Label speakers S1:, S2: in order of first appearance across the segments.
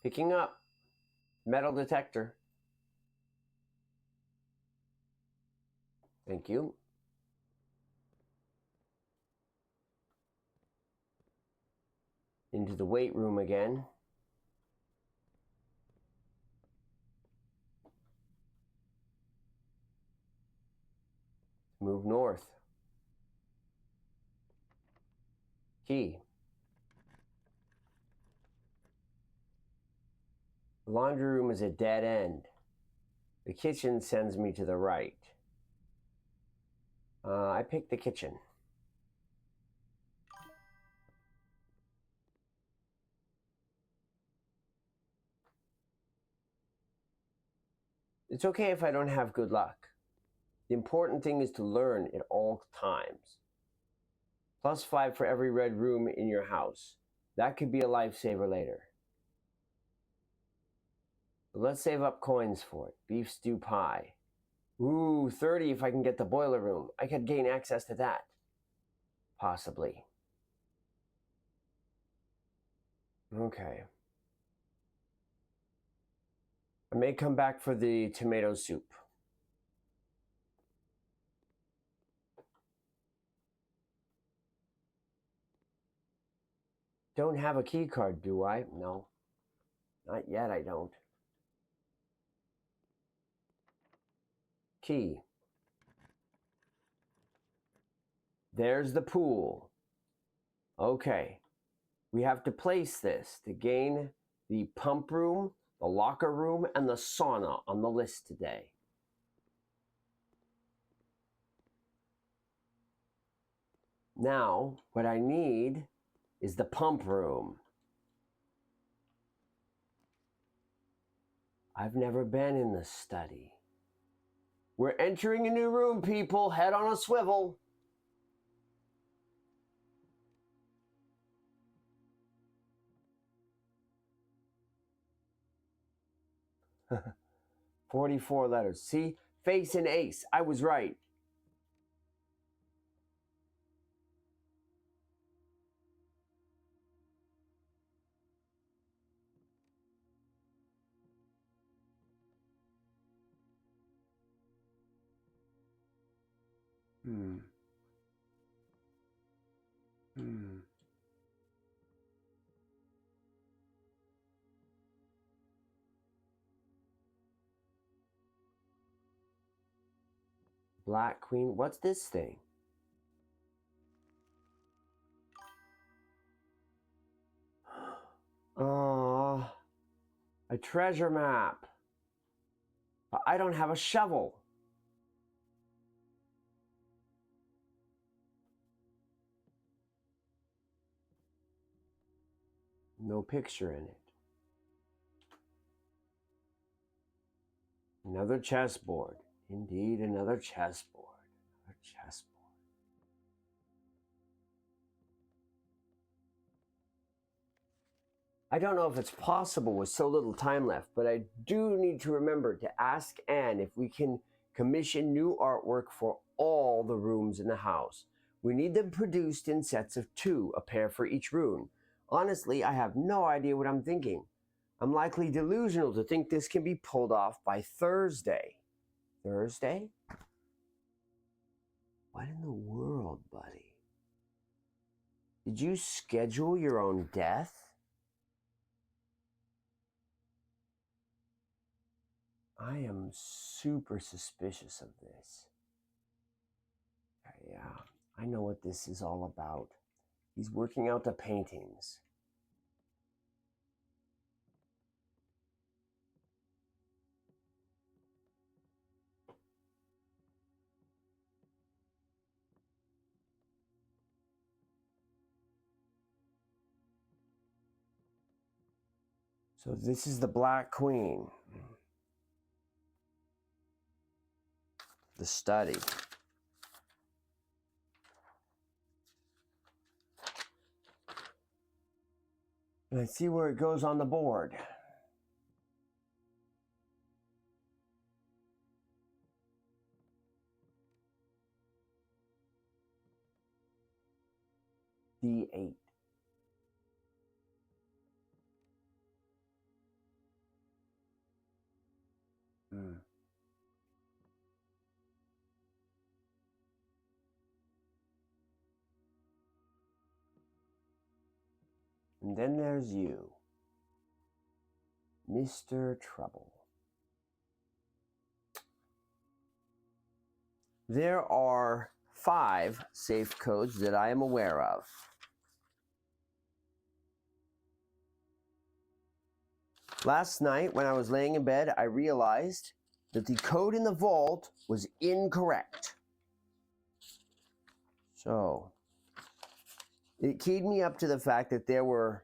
S1: Picking up. Metal detector. Thank you. Into the weight room again. Move north. Key. The laundry room is a dead end. The kitchen sends me to the right. I pick the kitchen. It's okay if I don't have good luck. The important thing is to learn at all times. +5 for every red room in your house. That could be a lifesaver later. But let's save up coins for it. Beef stew pie. Ooh, 30 if I can get the boiler room. I could gain access to that. Possibly. Okay. I may come back for the tomato soup. Don't have a key card, do I? No. Not yet, I don't. Key. There's the pool. Okay. We have to place this to gain the pump room, the locker room, and the sauna on the list today. Now, what I need is the pump room. I've never been in the study. We're entering a new room, people. Head on a swivel. $44 letters. See? Face and ace. I was right. Black Queen. What's this thing? Oh, a treasure map. But I don't have a shovel. No picture in it. Another chessboard. Indeed, another chessboard. Another chessboard. I don't know if it's possible with so little time left, but I do need to remember to ask Anne if we can commission new artwork for all the rooms in the house. We need them produced in sets of 2, a pair for each room. Honestly, I have no idea what I'm thinking. I'm likely delusional to think this can be pulled off by Thursday. Thursday? What in the world, buddy? Did you schedule your own death? I am super suspicious of this. Yeah, I know what this is all about. He's working out the paintings. So this is the Black Queen. The study. Let's see where it goes on the board. D8. And then there's you, Mr. Trouble. There are 5 safe codes that I am aware of. Last night, when I was laying in bed, I realized that the code in the vault was incorrect. So, it keyed me up to the fact that there were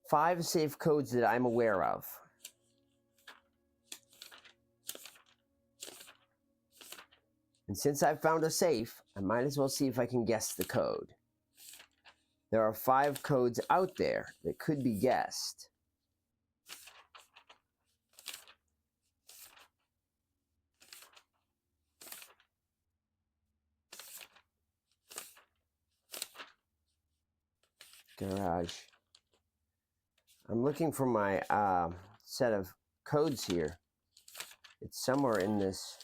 S1: 5 safe codes that I'm aware of. And since I've found a safe, I might as well see if I can guess the code. There are 5 codes out there that could be guessed. Garage. I'm looking for my set of codes here. It's somewhere in this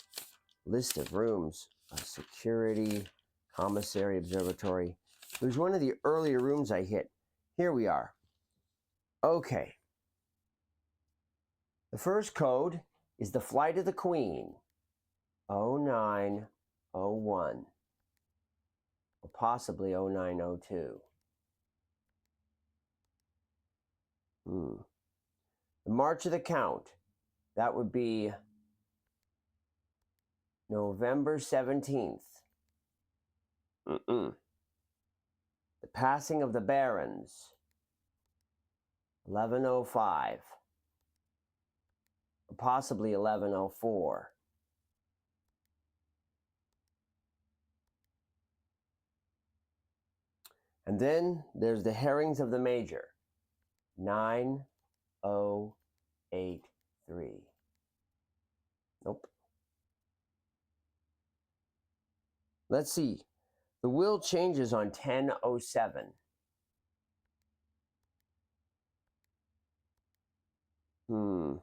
S1: list of rooms. Security, commissary, observatory. It was one of the earlier rooms I hit. Here we are. Okay. The first code is the Flight of the Queen. 0901. Or possibly 0902. The March of the Count. That would be November 17th. The Passing of the Barons. 1105. Or possibly 1104. And then there's the Herrings of the Major. 9083. Nope. Let's see. The will changes on 1007. On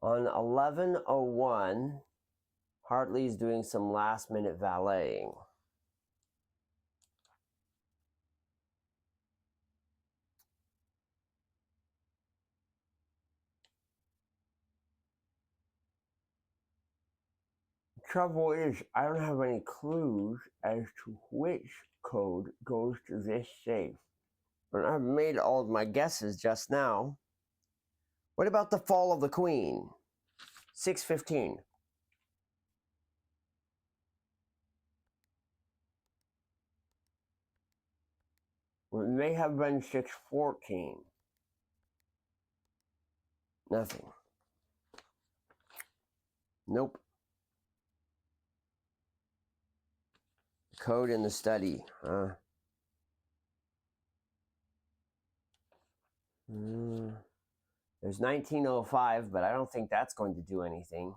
S1: 1101, Hartley's doing some last-minute valeting. The trouble is, I don't have any clues as to which code goes to this safe. But I've made all of my guesses just now. What about the Fall of the Queen? 615. Well, it may have been 614. Nothing. Nope. Code in the study, huh? There's 1905, but I don't think that's going to do anything.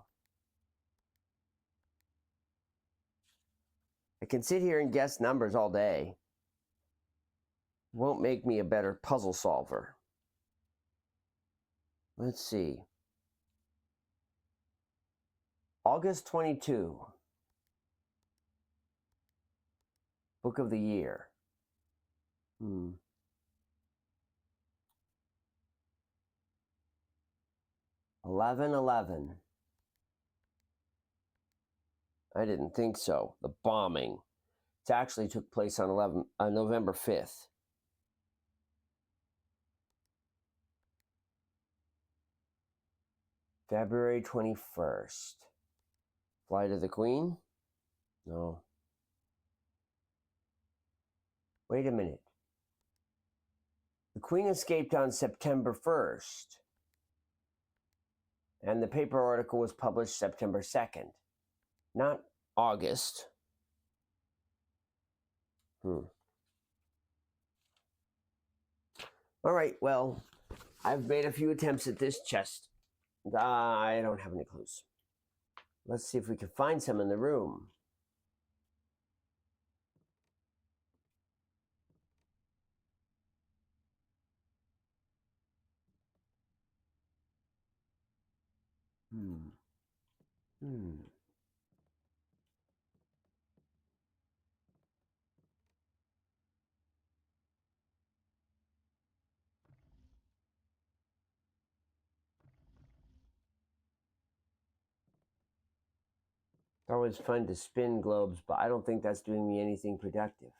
S1: I can sit here and guess numbers all day. Won't make me a better puzzle solver. Let's see. August 22. Book of the year. 11/11. I didn't think so. The bombing. It actually took place on November 5th. February 21st. Flight of the Queen? No. Wait a minute. The Queen escaped on September 1st. And the paper article was published September 2nd. Not August. All right, well, I've made a few attempts at this chest. I don't have any clues. Let's see if we can find some in the room. It's always fun to spin globes, but I don't think that's doing me anything productive.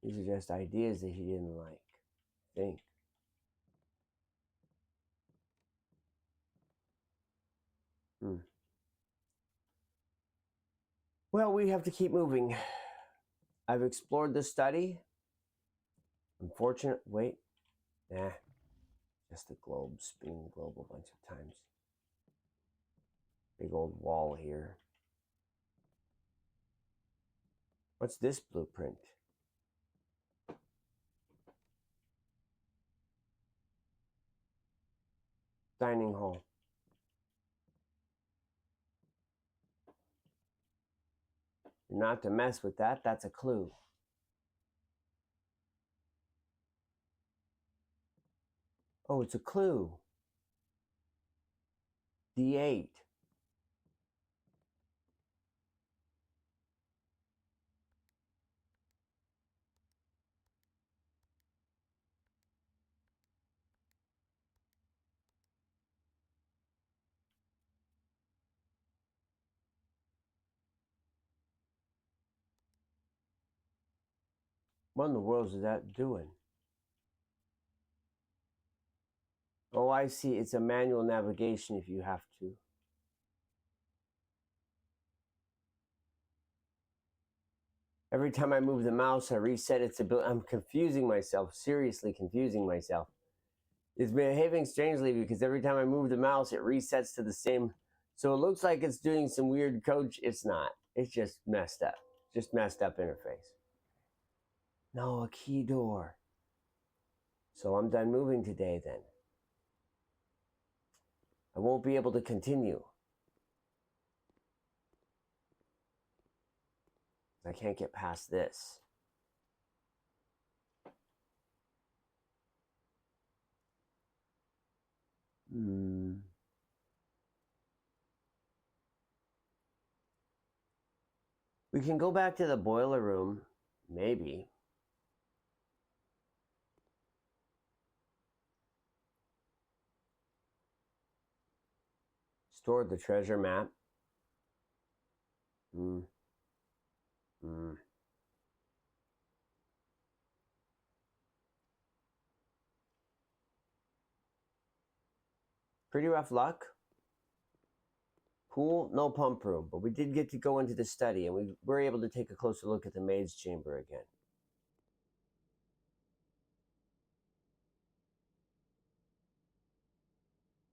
S1: These are just ideas that he didn't like, I think. Well, we have to keep moving. I've explored the study. Unfortunate. Wait. Nah. Just the globe. Spinning the globe a bunch of times. Big old wall here. What's this blueprint? Dining hall. You're not to mess with that. That's a clue. Oh, it's a clue. D8. What in the world is that doing? Oh, I see. It's a manual navigation if you have to. Every time I move the mouse, I reset its ability. I'm confusing myself, seriously confusing myself. It's behaving strangely because every time I move the mouse, it resets to the same. So it looks like it's doing some weird code. It's not. It's just messed up. Just messed up interface. No, a key door. So I'm done moving today then. I won't be able to continue. I can't get past this. We can go back to the boiler room, maybe. Stored the treasure map. Pretty rough luck. Pool, no pump room, but we did get to go into the study and we were able to take a closer look at the maid's chamber again.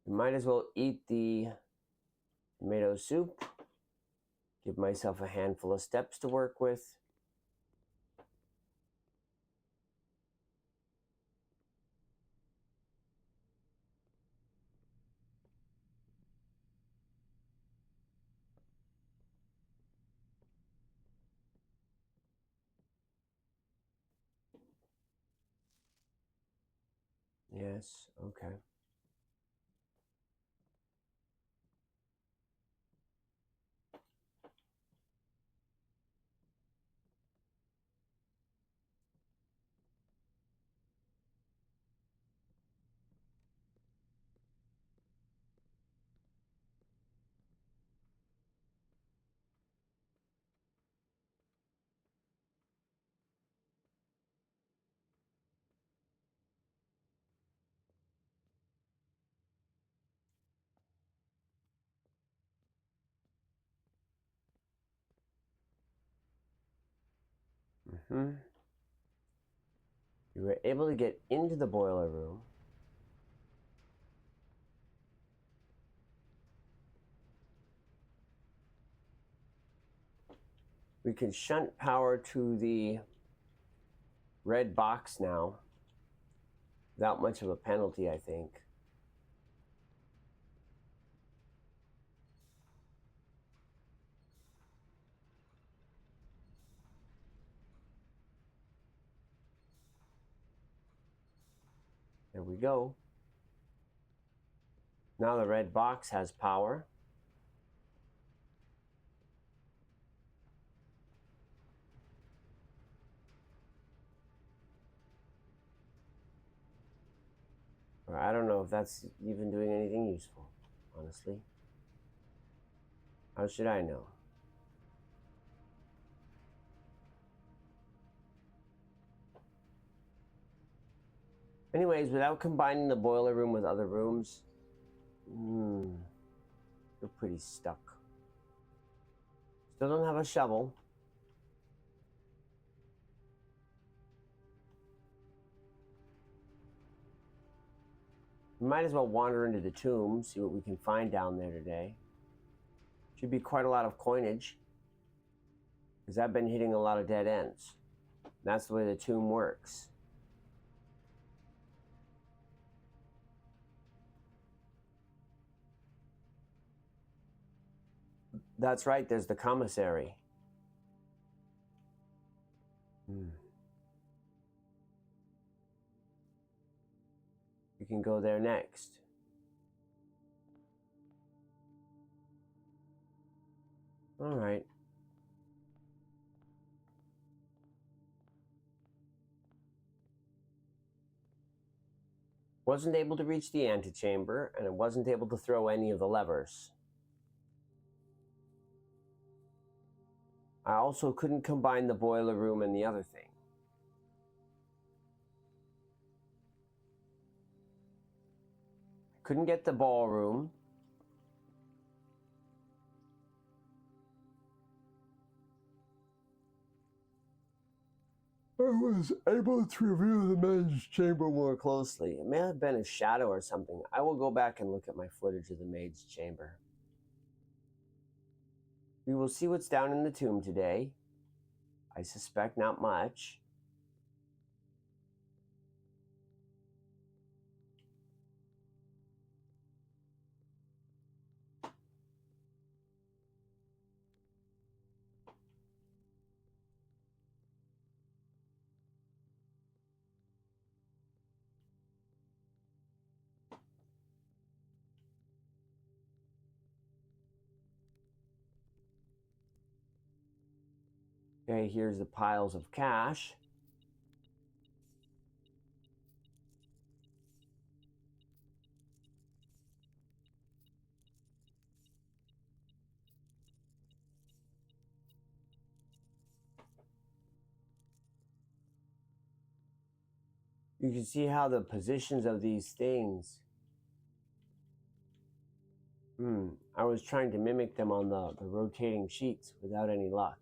S1: We might as well eat the tomato soup. Give myself a handful of steps to work with. Yes, okay. We were able to get into the boiler room. We can shunt power to the red box now without much of a penalty, I think. we go. Now the red box has power. Or I don't know if that's even doing anything useful, honestly. How should I know? Anyways, without combining the boiler room with other rooms, we're pretty stuck. Still don't have a shovel. We might as well wander into the tomb, see what we can find down there today. Should be quite a lot of coinage, because I've been hitting a lot of dead ends. That's the way the tomb works. That's right, there's the commissary. We can go there next. All right. Wasn't able to reach the antechamber, and I wasn't able to throw any of the levers. I also couldn't combine the boiler room and the other thing. Couldn't get the ballroom. I was able to review the maid's chamber more closely. It may have been a shadow or something. I will go back and look at my footage of the maid's chamber. We will see what's down in the tomb today. I suspect not much. Okay, here's the piles of cash. You can see how the positions of these things. I was trying to mimic them on the rotating sheets without any luck.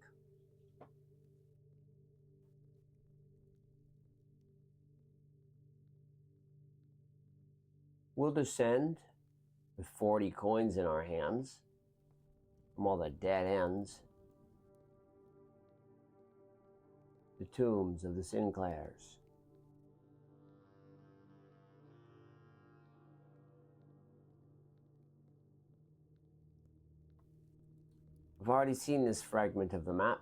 S1: We'll descend with 40 coins in our hands from all the dead ends. The tombs of the Sinclairs. I've already seen this fragment of the map.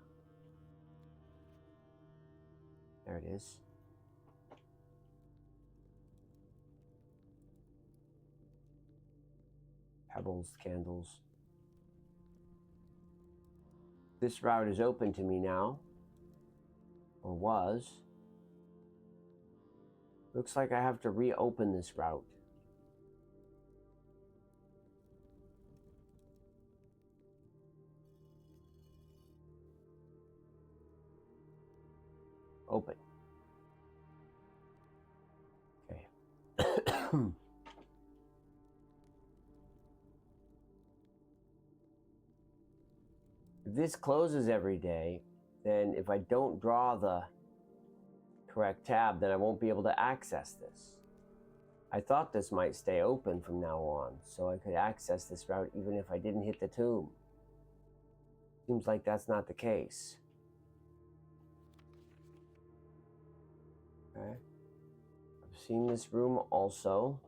S1: There it is. Pebbles, candles. This route is open to me now. Or was. Looks like I have to reopen this route. Open. Okay. If this closes every day, then if I don't draw the correct tab, then I won't be able to access this. I thought this might stay open from now on, so I could access this route even if I didn't hit the tomb. Seems like that's not the case. Okay. I've seen this room also.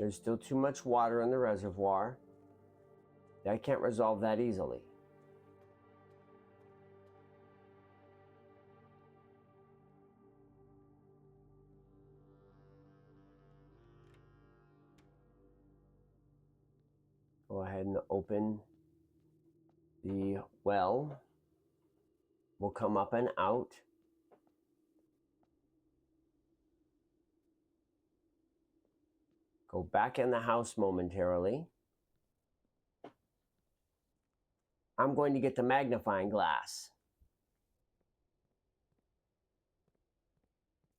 S1: There's still too much water in the reservoir. I can't resolve that easily. Go ahead and open the well. We'll come up and out. Go back in the house momentarily. I'm going to get the magnifying glass.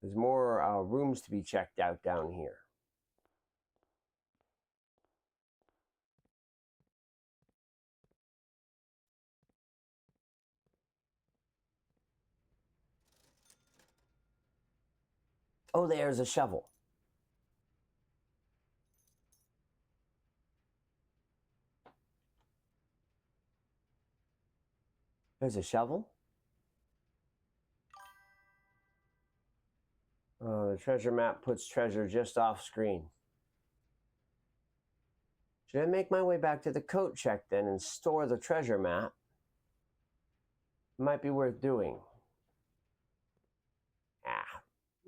S1: There's more rooms to be checked out down here. Oh, there's a shovel. There's a shovel. The treasure map puts treasure just off screen. Should I make my way back to the coat check then and store the treasure map? It might be worth doing.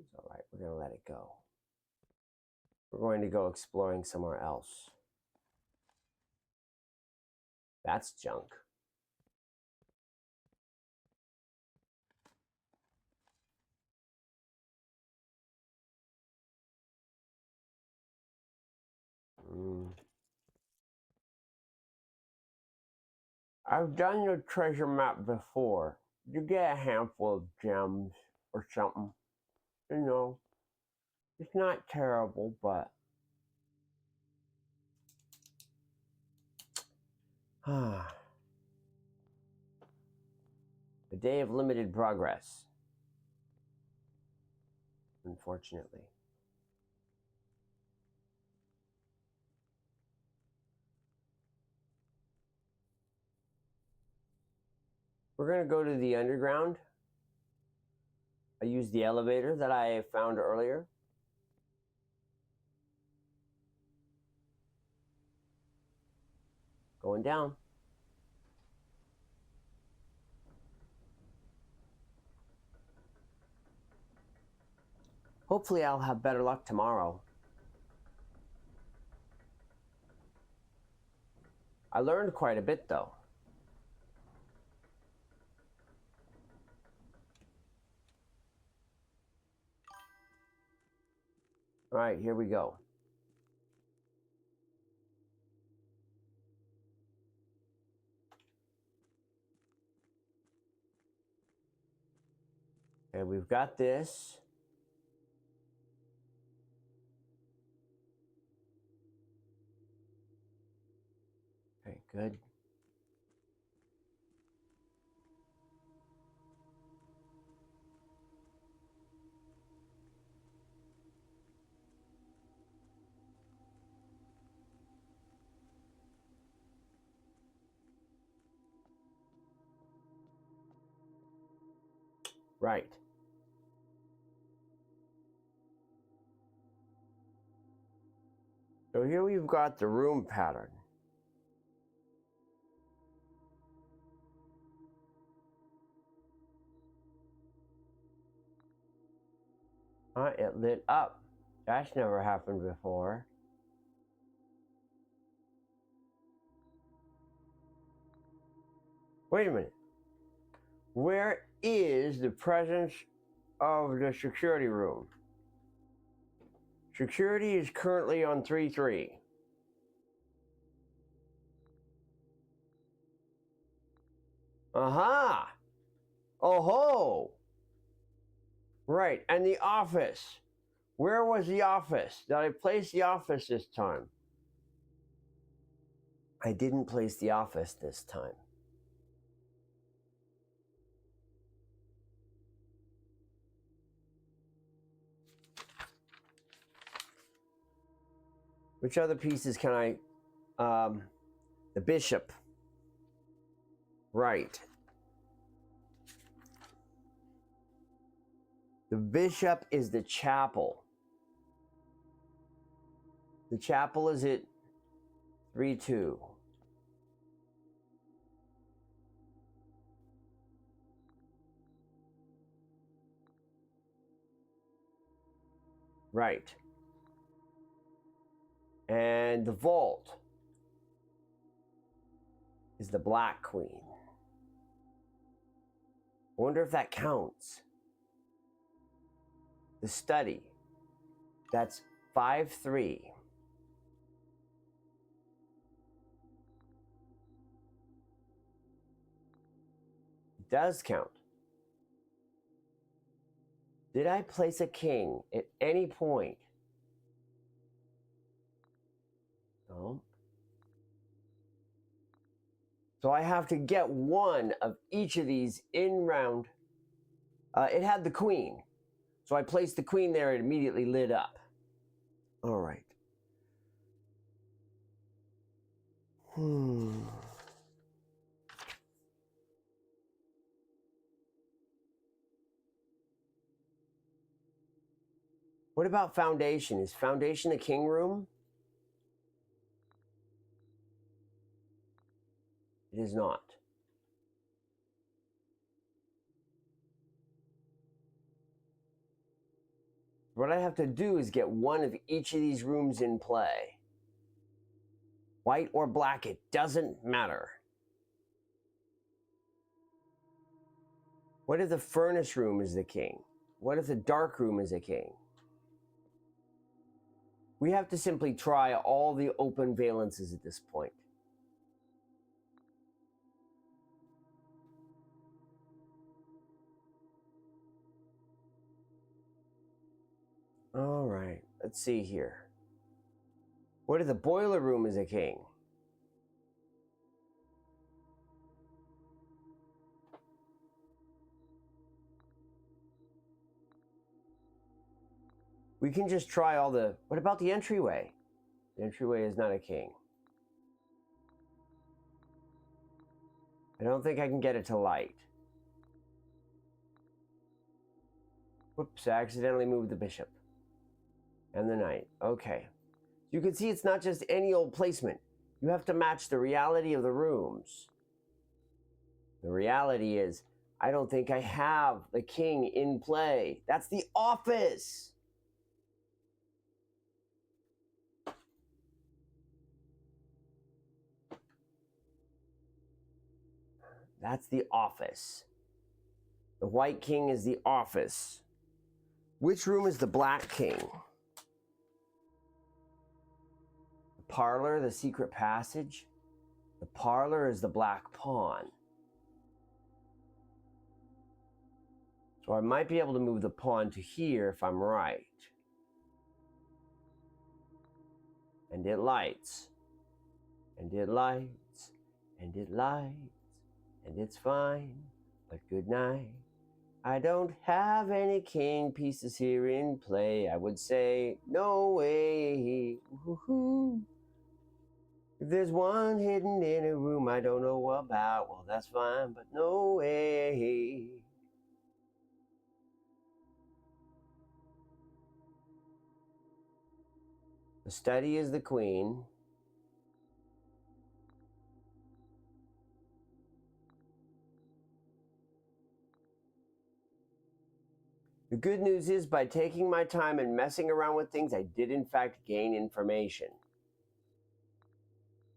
S1: It's all right. We're going to let it go. We're going to go exploring somewhere else. That's junk. I've done the treasure map before. You get a handful of gems or something. You know, it's not terrible, but... A day of limited progress. Unfortunately. We're going to go to the underground. I used the elevator that I found earlier. Going down. Hopefully I'll have better luck tomorrow. I learned quite a bit though. All right, here we go. And we've got this. Okay, good. Right. So here we've got the room pattern. It lit up. That's never happened before. Wait a minute. Where is the presence of the security room? Security is currently on 3-3. Aha! Oh-ho! Right, and the office. Where was the office? Did I place the office this time? I didn't place the office this time. Which other pieces can I... the bishop. Right. The bishop is the chapel. The chapel is at 3-2. Right. And the vault is the Black Queen. I wonder if that counts. The study, that's 5-3. It does count. Did I place a king at any point? No. So I have to get one of each of these in round. It had the queen. So I placed the queen there, it immediately lit up. All right. What about foundation? Is foundation a king room? It is not. What I have to do is get one of each of these rooms in play. White or black, it doesn't matter. What if the furnace room is the king? What if the dark room is a king? We have to simply try all the open valences at this point. All right, let's see here. What if the boiler room is a king? We can just try all the... What about the entryway? The entryway is not a king. I don't think I can get it to light. Whoops, I accidentally moved the bishop. And the knight. Okay. You can see it's not just any old placement. You have to match the reality of the rooms. The reality is, I don't think I have the king in play. That's the office! That's the office. The white king is the office. Which room is the black king? The parlor, the secret passage. The parlor is the black pawn. So I might be able to move the pawn to here if I'm right. And it lights. And it lights. And it lights. And it's fine. But good night. I don't have any king pieces here in play. I would say, no way. Woo-hoo. If there's one hidden in a room I don't know about, well, that's fine, but no way. The study is the queen. The good news is, by taking my time and messing around with things, I did in fact gain information.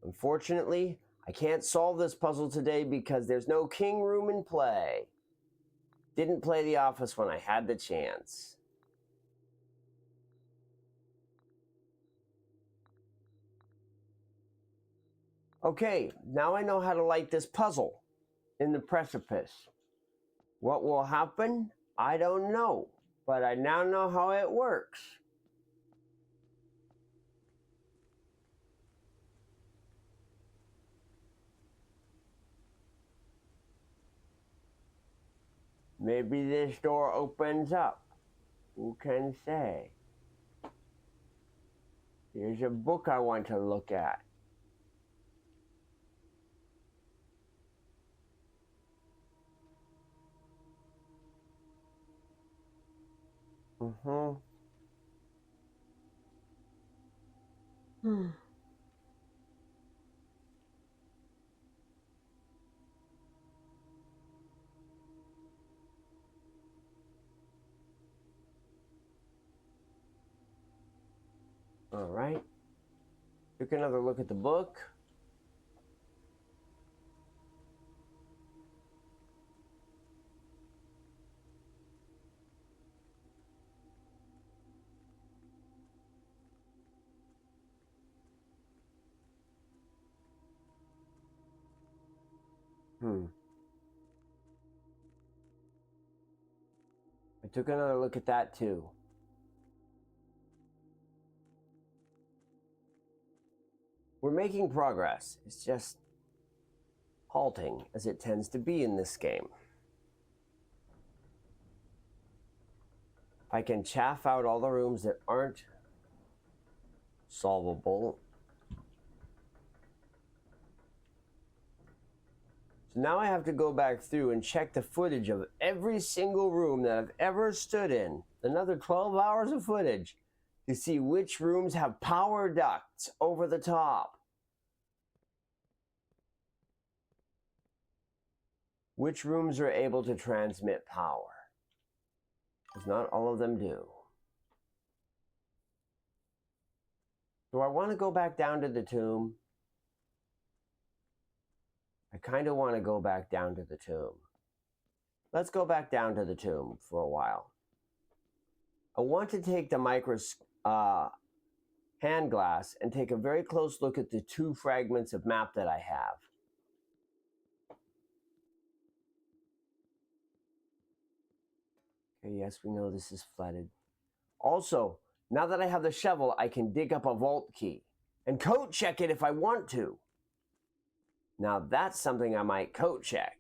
S1: Unfortunately, I can't solve this puzzle today because there's no king room in play. Didn't play the office when I had the chance. Okay, now I know how to light this puzzle in the precipice. What will happen? I don't know, but I now know how it works. Maybe this door opens up. Who can say? Here's a book I want to look at. All right. Took another look at the book. I took another look at that too. We're making progress. It's just halting, as it tends to be in this game. I can chaff out all the rooms that aren't solvable. So now I have to go back through and check the footage of every single room that I've ever stood in. Another 12 hours of footage to see which rooms have power ducts over the top. Which rooms are able to transmit power? Because not all of them do. Do I want to go back down to the tomb? I kind of want to go back down to the tomb. Let's go back down to the tomb for a while. I want to take the hand glass and take a very close look at the two fragments of map that I have. Okay, yes, we know this is flooded. Also, now that I have the shovel, I can dig up a vault key and code check it if I want to. Now that's something I might code check.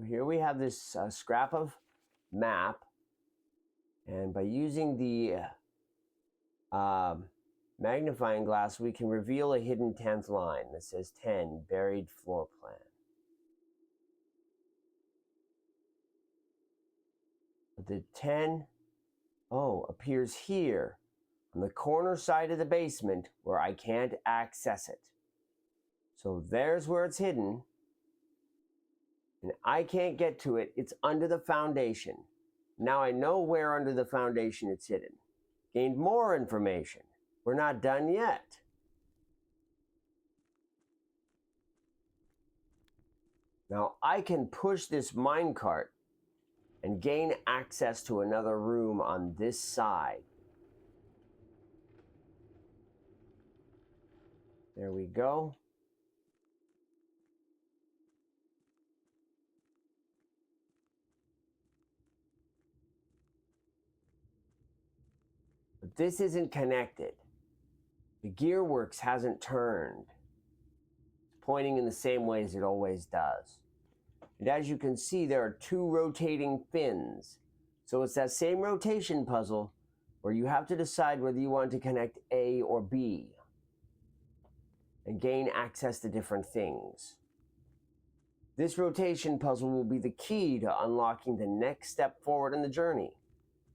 S1: Here we have this scrap of map, and by using the magnifying glass, we can reveal a hidden 10th line that says 10, buried floor plan. The 10, appears here on the corner side of the basement where I can't access it. So there's where it's hidden, and I can't get to it. It's under the foundation. Now I know where under the foundation it's hidden. Gained more information. We're not done yet. Now I can push this minecart and gain access to another room on this side. There we go. But this isn't connected. The gearworks hasn't turned. It's pointing in the same way as it always does. And as you can see, there are two rotating fins. So it's that same rotation puzzle where you have to decide whether you want to connect A or B and gain access to different things. This rotation puzzle will be the key to unlocking the next step forward in the journey.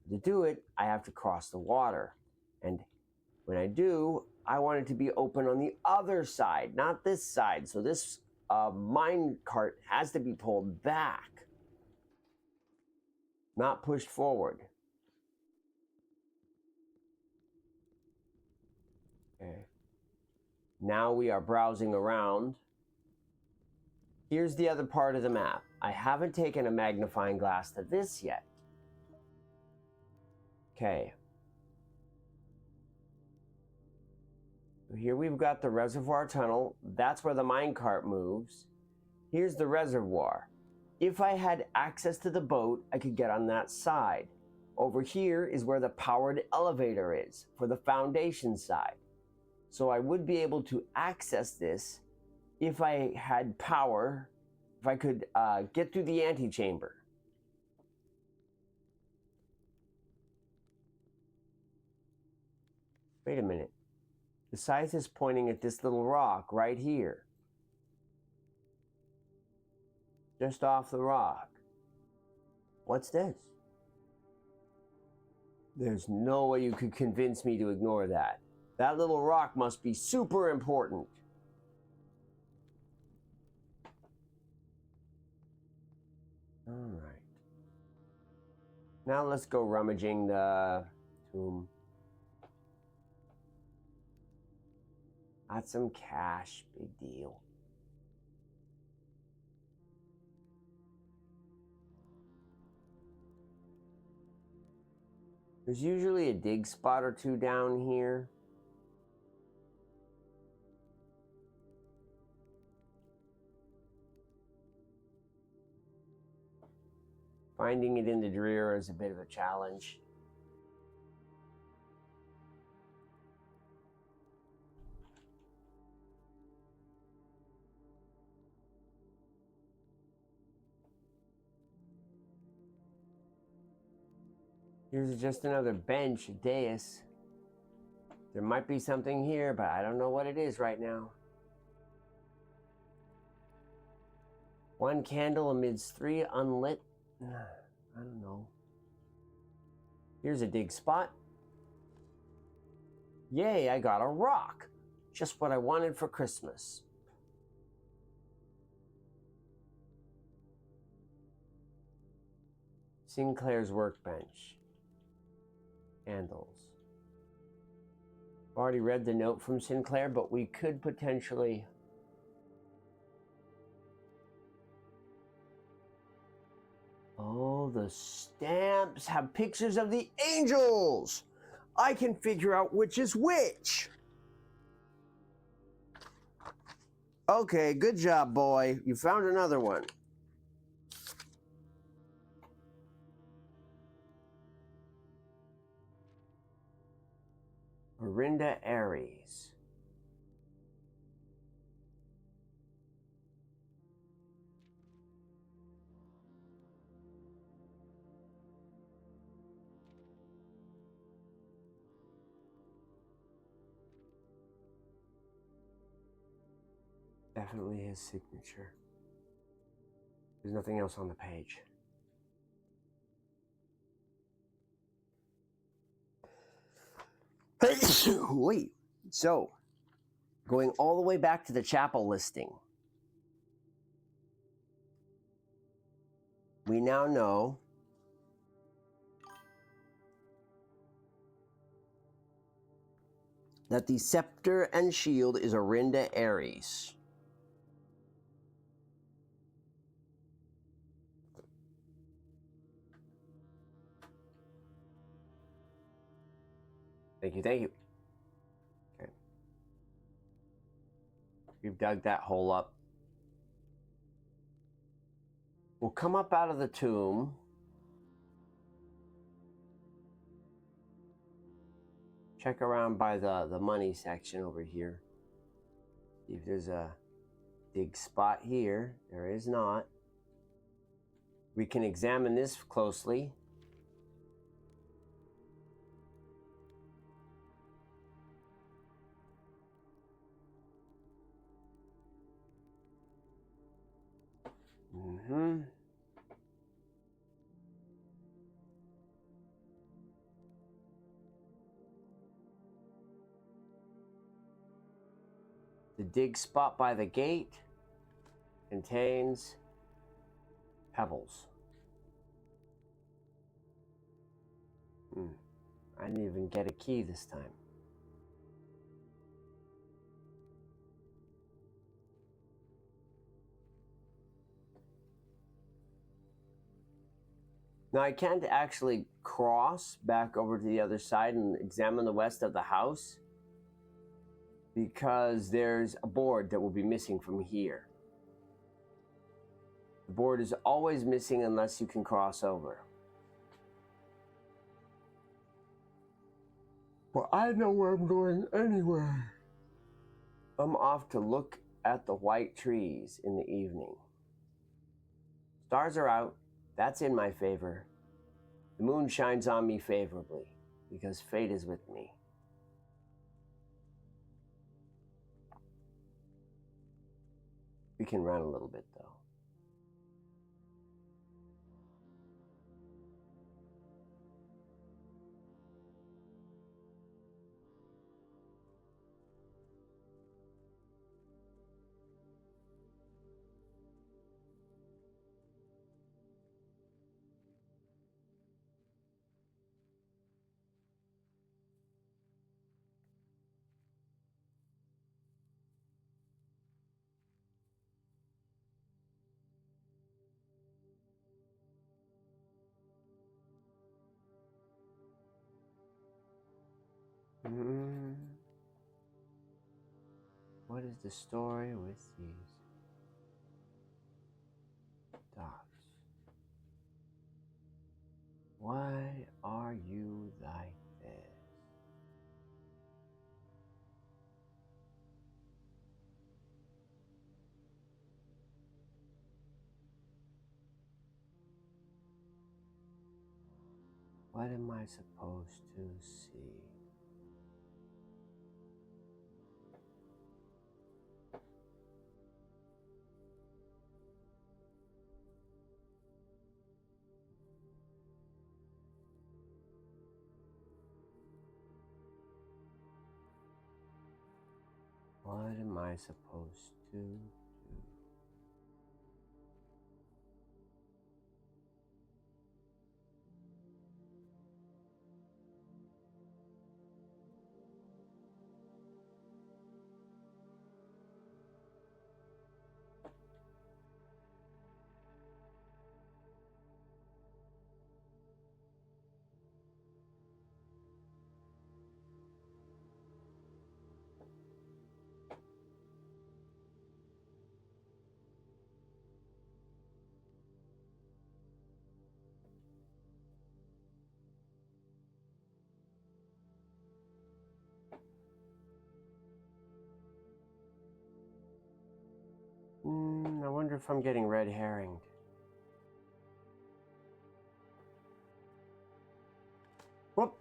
S1: To do it, I have to cross the water. And when I do, I want it to be open on the other side, not this side. So this mine cart has to be pulled back, not pushed forward. Okay. Now we are browsing around. Here's the other part of the map. I haven't taken a magnifying glass to this yet. Okay. Here we've got the reservoir tunnel. That's where the minecart moves. Here's the reservoir. If I had access to the boat, I could get on that side. Over here is where the powered elevator is for the foundation side. So I would be able to access this if I had power, if I could get through the antechamber. Wait a minute. The scythe is pointing at this little rock right here. Just off the rock. What's this? There's no way you could convince me to ignore that. That little rock must be super important. All right. Now let's go rummaging the tomb. Got some cash, big deal. There's usually a dig spot or two down here. Finding it in the drawer is a bit of a challenge. Here's just another bench, a dais. There might be something here, but I don't know what it is right now. One candle amidst three unlit. I don't know. Here's a dig spot. Yay, I got a rock. Just what I wanted for Christmas. Sinclair's workbench. Candles. I've already read the note from Sinclair, but we could potentially... Oh, the stamps have pictures of the angels! I can figure out which is which! Okay, good job, boy. You found another one. Orinda Aries. Definitely his signature. There's nothing else on the page. Wait. So, going all the way back to the chapel listing, we now know that the scepter and shield is Orinda Aries. Thank you, thank you. Okay. We've dug that hole up. We'll come up out of the tomb. Check around by the money section over here. See if there's a dig spot here. There is not. We can examine this closely. The dig spot by the gate contains pebbles. I didn't even get a key this time. Now I can't actually cross back over to the other side and examine the west of the house because there's a board that will be missing from here. The board is always missing unless you can cross over. Well, I know where I'm going anyway. I'm off to look at the white trees in the evening. Stars are out. That's in my favor. The moon shines on me favorably because fate is with me. We can run a little bit though. is the story with these dots? Why are you like this? What am I supposed to see? What am I supposed to do? I wonder if I'm getting red herringed. Whoop!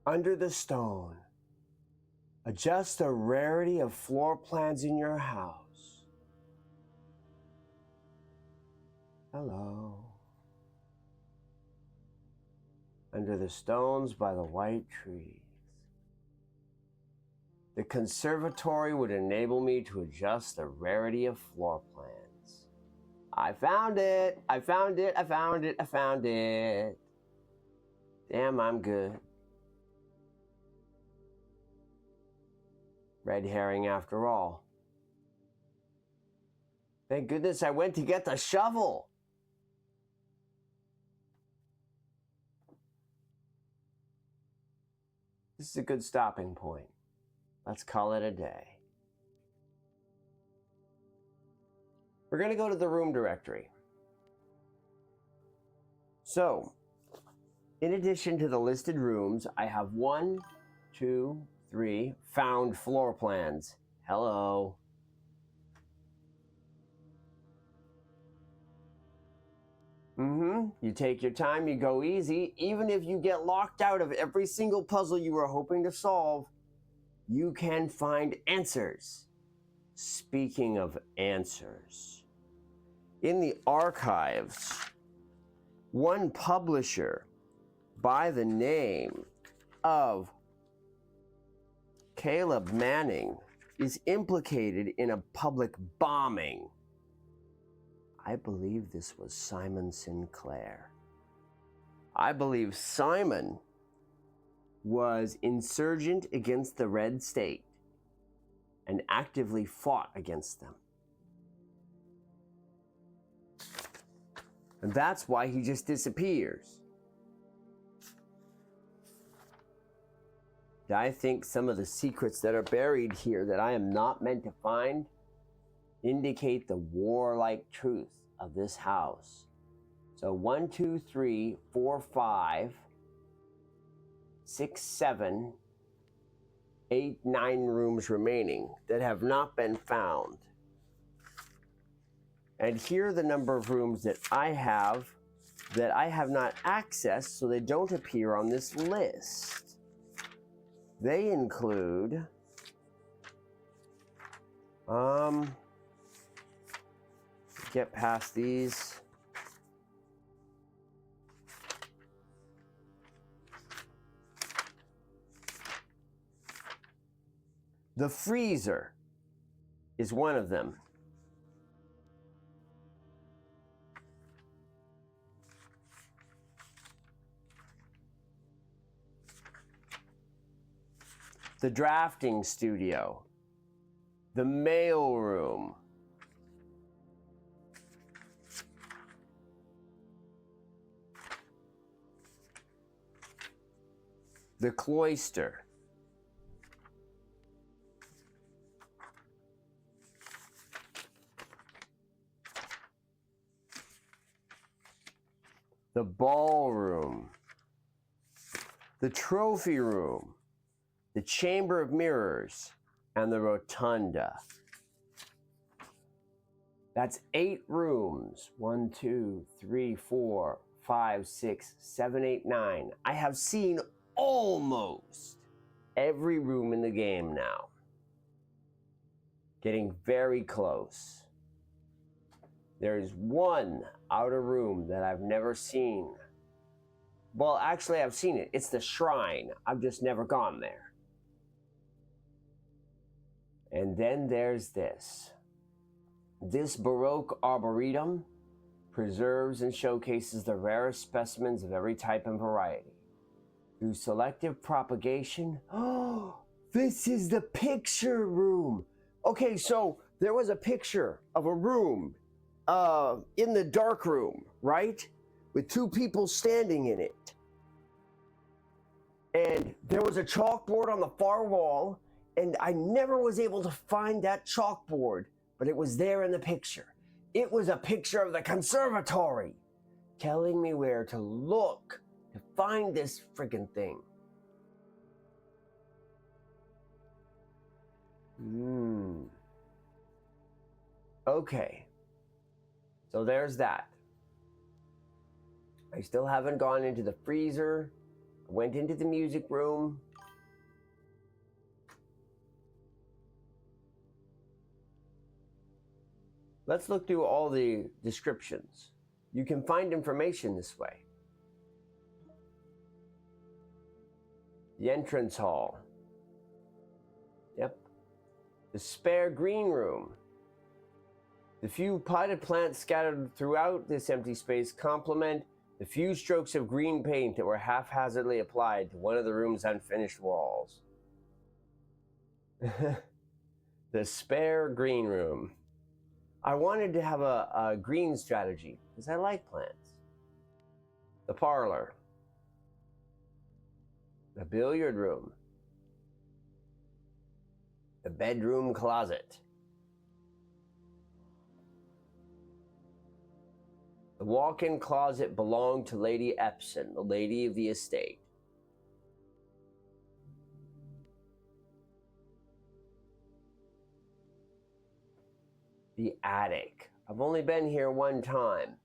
S1: Under the stone. Adjust the rarity of floor plans in your house. Hello. Under the stones by the white trees. The conservatory would enable me to adjust the rarity of floor plans. I found it! I found it! I found it! I found it! Damn, I'm good. Red herring after all. Thank goodness I went to get the shovel! This is a good stopping point. Let's call it a day. We're going to go to the room directory. So, in addition to the listed rooms, I have 1, 2, 3 found floor plans. Hello. You take your time, you go easy. Even if you get locked out of every single puzzle you were hoping to solve, you can find answers. Speaking of answers, in the archives, one publisher by the name of Caleb Manning is implicated in a public bombing. I believe this was Simon Sinclair. I believe Simon was insurgent against the Red State and actively fought against them. And that's why he just disappears. I think some of the secrets that are buried here that I am not meant to find indicate the warlike truth of this house. So 1, 2, 3, 4, 5, 6, 7, 8, 9 rooms remaining that have not been found. And here are the number of rooms that I have not accessed, so they don't appear on this list. They include get past these. The freezer is one of them. The drafting studio. The mail room. The cloister. The ballroom. The trophy room. The chamber of mirrors. And the rotunda. That's 8 rooms. 1, 2, 3, 4, 5, 6, 7, 8, 9. I have seen almost every room in the game now. Getting very close. There's one outer room that I've never seen. Well, actually, I've seen it. It's the shrine. I've just never gone there. And then there's this. This Baroque Arboretum preserves and showcases the rarest specimens of every type and variety. Through selective propagation, oh, this is the picture room. Okay, so there was a picture of a room in the dark room, right? With 2 people standing in it. And there was a chalkboard on the far wall, and I never was able to find that chalkboard, but it was there in the picture. It was a picture of the conservatory, telling me where to look to find this friggin' thing. Okay. So there's that. I still haven't gone into the freezer. I went into the music room. Let's look through all the descriptions. You can find information this way. The entrance hall. Yep. The spare green room. The few potted plants scattered throughout this empty space complement the few strokes of green paint that were haphazardly applied to one of the room's unfinished walls. The spare green room. I wanted to have a green strategy because I like plants. The parlor. The billiard room. The bedroom closet. The walk-in closet belonged to Lady Epson, the lady of the estate. The attic. I've only been here one time.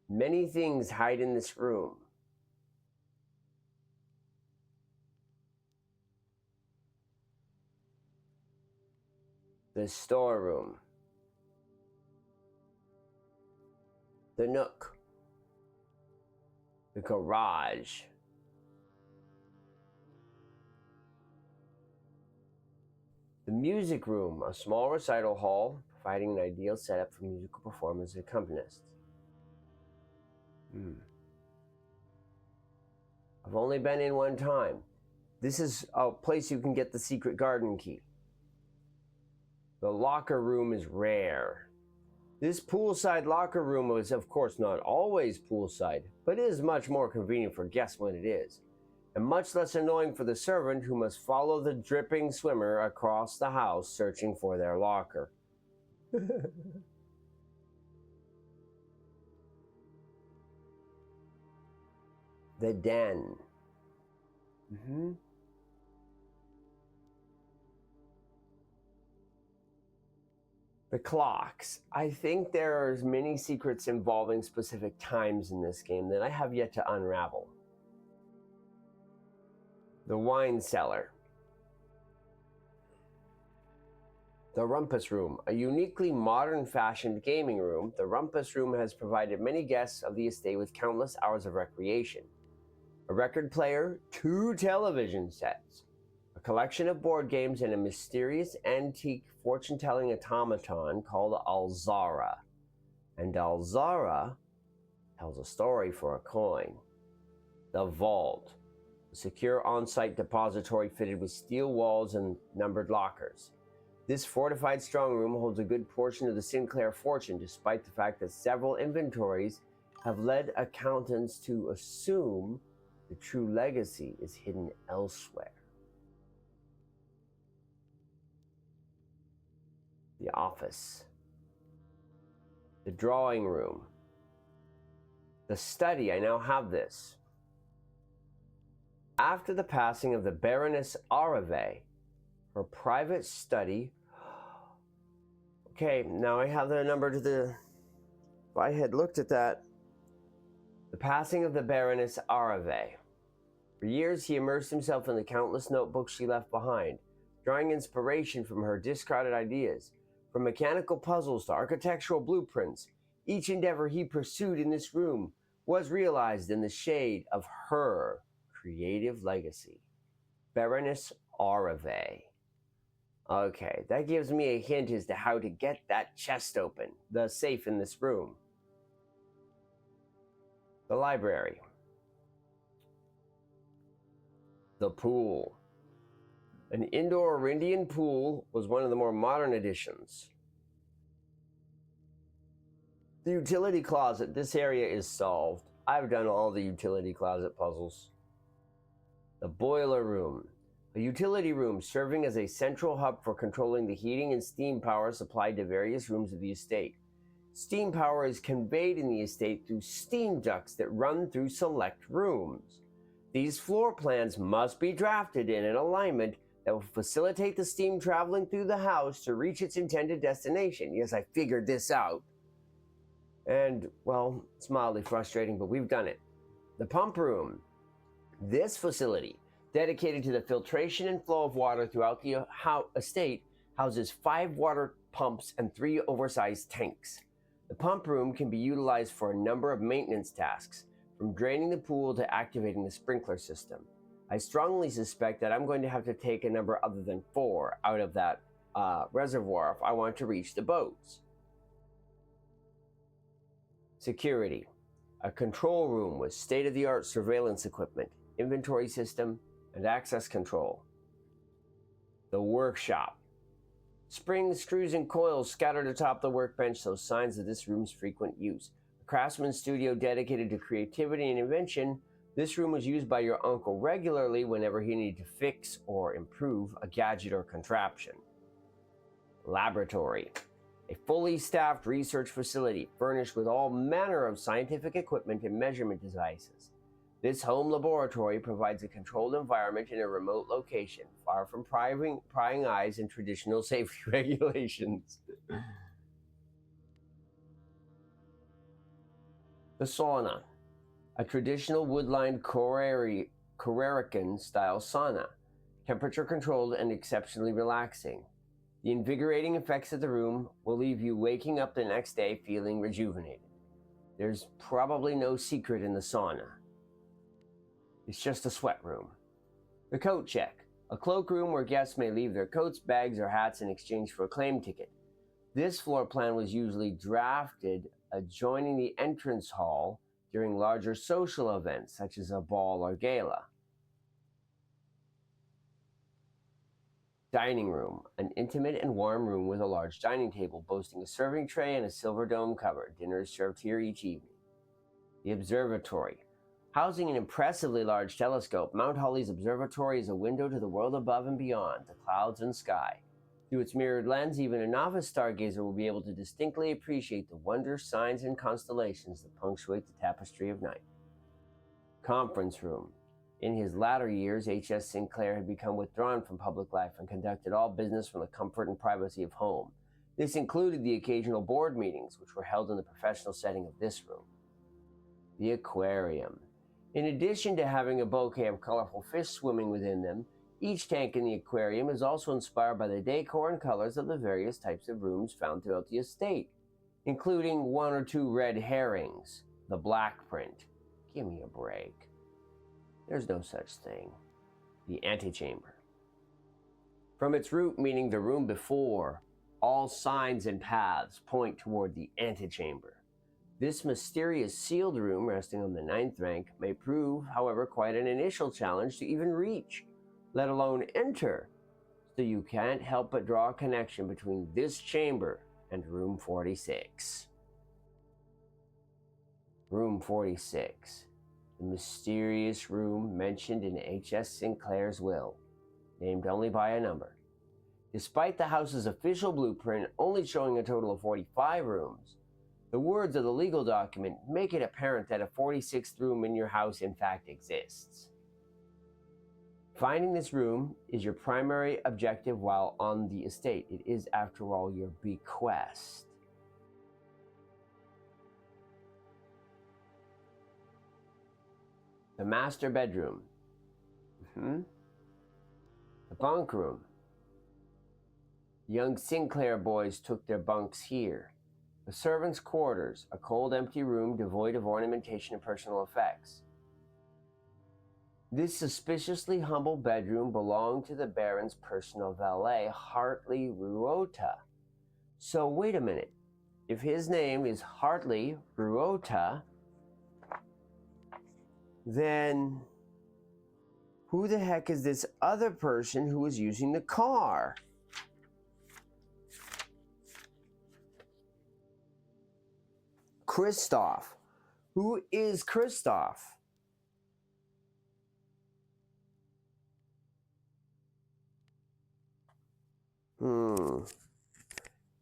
S1: Many things hide in this room. The storeroom. The nook. The garage. The music room, a small recital hall, providing an ideal setup for musical performers and accompanists. I've only been in one time. This is a place you can get the secret garden key. The locker room is rare. This poolside locker room is, of course, not always poolside, but is much more convenient for guests when it is, and much less annoying for the servant who must follow the dripping swimmer across the house searching for their locker. The den. The clocks. I think there's many secrets involving specific times in this game that I have yet to unravel. The wine cellar. The Rumpus Room, a uniquely modern-fashioned gaming room. The Rumpus Room has provided many guests of the estate with countless hours of recreation. A record player, 2 television sets, a collection of board games, and a mysterious antique fortune-telling automaton called Alzara. And Alzara tells a story for a coin. The vault, a secure on-site depository fitted with steel walls and numbered lockers. This fortified strong room holds a good portion of the Sinclair fortune, despite the fact that several inventories have led accountants to assume The true legacy is hidden elsewhere. The office, the drawing room, the study. I now have this. After the passing of the Baroness Arave, her private study. Okay, now I have the number to the. If I had looked at that. The passing of the Baroness Arave. For years, he immersed himself in the countless notebooks she left behind, drawing inspiration from her discarded ideas. From mechanical puzzles to architectural blueprints, each endeavor he pursued in this room was realized in the shade of her creative legacy. Baroness Arave. Okay, that gives me a hint as to how to get that chest open, the safe in this room. The library. The pool. An indoor Indian pool was one of the more modern additions. The utility closet. This area is solved. I've done all the utility closet puzzles. The boiler room. A utility room serving as a central hub for controlling the heating and steam power supplied to various rooms of the estate. Steam power is conveyed in the estate through steam ducts that run through select rooms. These floor plans must be drafted in an alignment that will facilitate the steam traveling through the house to reach its intended destination. Yes, I figured this out. And, well, it's mildly frustrating, but we've done it. The pump room. This facility, dedicated to the filtration and flow of water throughout the estate, houses 5 water pumps and 3 oversized tanks. The pump room can be utilized for a number of maintenance tasks, from draining the pool to activating the sprinkler system. I strongly suspect that I'm going to have to take a number other than 4 out of that reservoir if I want to reach the boats. Security. A control room with state-of-the-art surveillance equipment, inventory system, and access control. The workshop. Springs, screws, and coils scattered atop the workbench show signs of this room's frequent use. A craftsman's studio dedicated to creativity and invention, this room was used by your uncle regularly whenever he needed to fix or improve a gadget or contraption. Laboratory. A fully staffed research facility furnished with all manner of scientific equipment and measurement devices. This home laboratory provides a controlled environment in a remote location, far from prying eyes and traditional safety regulations. The sauna. A traditional wood-lined Carrarican-style sauna, temperature-controlled and exceptionally relaxing. The invigorating effects of the room will leave you waking up the next day feeling rejuvenated. There's probably no secret in the sauna. It's just a sweat room. The coat check. A cloakroom where guests may leave their coats, bags, or hats in exchange for a claim ticket. This floor plan was usually drafted adjoining the entrance hall during larger social events such as a ball or gala. Dining room. An intimate and warm room with a large dining table boasting a serving tray and a silver dome cover. Dinner is served here each evening. The observatory. Housing an impressively large telescope, Mount Holly's observatory is a window to the world above and beyond, the clouds and sky. Through its mirrored lens, even a novice stargazer will be able to distinctly appreciate the wonders, signs, and constellations that punctuate the tapestry of night. Conference room. In his latter years, H.S. Sinclair had become withdrawn from public life and conducted all business from the comfort and privacy of home. This included the occasional board meetings, which were held in the professional setting of this room. The aquarium. In addition to having a bouquet of colorful fish swimming within them, each tank in the aquarium is also inspired by the decor and colors of the various types of rooms found throughout the estate, including 1 or 2 red herrings, the black print. Give me a break. There's no such thing. The antechamber. From its root meaning the room before, all signs and paths point toward the antechamber. This mysterious sealed room resting on the 9th rank may prove, however, quite an initial challenge to even reach, let alone enter, so you can't help but draw a connection between this chamber and room 46. Room 46. The mysterious room mentioned in H.S. Sinclair's will, named only by a number. Despite the house's official blueprint only showing a total of 45 rooms, the words of the legal document make it apparent that a 46th room in your house in fact exists. Finding this room is your primary objective while on the estate. It is, after all, your bequest. The master bedroom. The bunk room. The young Sinclair boys took their bunks here. The servants' quarters, a cold, empty room devoid of ornamentation and personal effects. This suspiciously humble bedroom belonged to the Baron's personal valet, Hartley Ruota. So wait a minute. If his name is Hartley Ruota, then who the heck is this other person who was using the car? Christoph. Who is Christoph?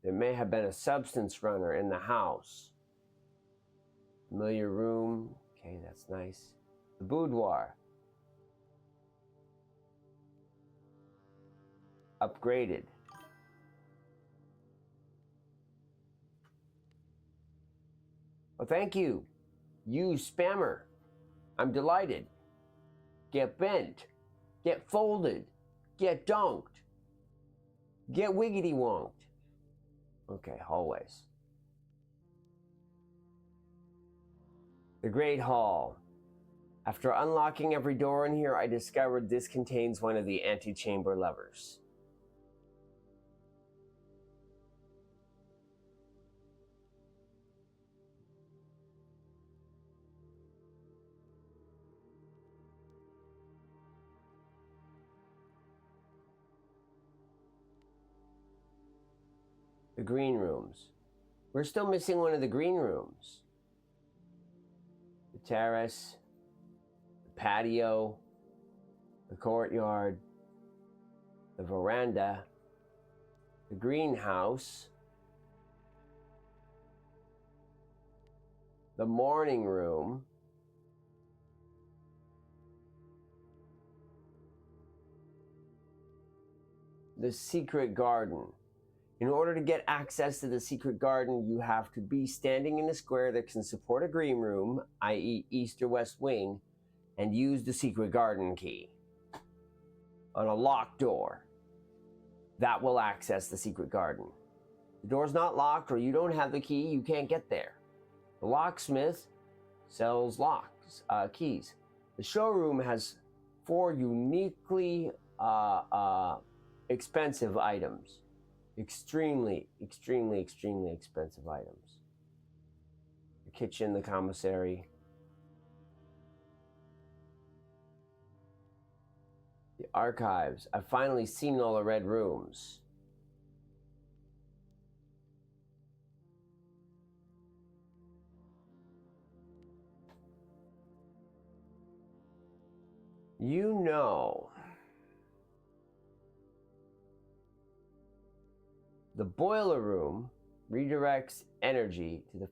S1: There may have been a substance runner in the house. Familiar room. Okay, that's nice. The boudoir. Upgraded. Oh, thank you. You spammer. I'm delighted. Get bent. Get folded. Get dunked. Get wiggity wonked. Okay, hallways. The Great Hall. After unlocking every door in here, I discovered this contains one of the antechamber levers. The green rooms. We're still missing one of the green rooms. The terrace, the patio, the courtyard, the veranda, the greenhouse, the morning room, the secret garden. In order to get access to the secret garden, you have to be standing in a square that can support a green room, i.e. east or west wing, and use the secret garden key on a locked door. That will access the secret garden. The door's not locked or you don't have the key, you can't get there. The locksmith sells locks, keys. The showroom has 4 uniquely expensive items. Extremely expensive items. The kitchen, the commissary. The archives. I've finally seen all the red rooms. You know, the boiler room redirects energy to the